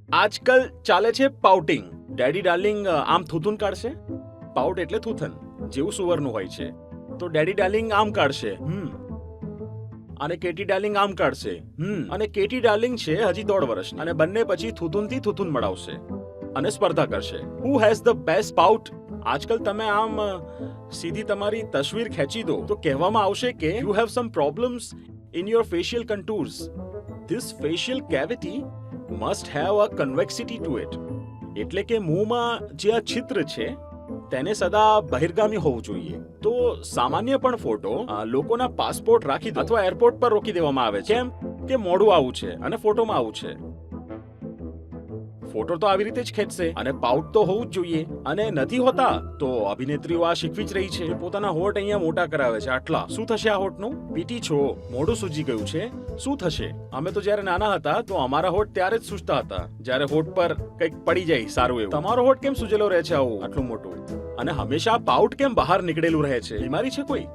આજકાલ ચાલે છે પાઉટિંગ. ડેડી ડાર્લિંગ આમ થૂથુન કાઢશે. પાઉટ એટલે થૂથન, જેવું સુવરનું હોય છે. તો ડેડી ડાર્લિંગ આમ કાઢશે, અને કેટી ડાર્લિંગ આમ કાઢશે, અને કેટી ડાર્લિંગ છે હજી 1.5 વર્ષની, અને બંને પછી થૂથુનથી થૂથુન મળાવશે અને સ્પર્ધા કરશે. Who has the best pout. આજકાલ તમે આમ સીધી તમારી તસવીર ખેંચી દો તો કહેવામાં આવશે કે you have some problems in your facial contours. This facial cavity must have a convexity to it. એટલે કે મોંમાં જે આ છિદ્ર છે તેને સદા બહિર્ગામી હોવું જોઈએ. તો સામાન્ય પણ ફોટો લોકોના પાસપોર્ટ રાખી દો અથવા એરપોર્ટ પર રોકી દેવામાં આવે છે. કેમ કે મોઢું આવું છે અને ફોટોમાં આવું છે. ફોટો તો આવી રીતે જ ખેંચશે અને પાઉટ તો હોવું જ જોઈએ. અને નથી હોતા તો અભિનેત્રીઓ આ શીખવી જ રહી છે. પોતાના હોઠ અહીંયા મોટા કરાવે છે. આટલા શું થશે આ હોઠનું? પીટી છો, મોઢું સૂજી ગયું છે, શું થશે? અમે તો જ્યારે નાના હતા તો અમારા હોઠ ત્યારે જ સૂજતા હતા જ્યારે હોઠ પર કંઈક પડી જાય સારું એવું. તમારો હોઠ કેમ સૂજેલો રહે છે આવું આટલું મોટું? અને હંમેશા પાઉટ કેમ બહાર નીકળેલું રહે છે? બીમારી છે કોઈ?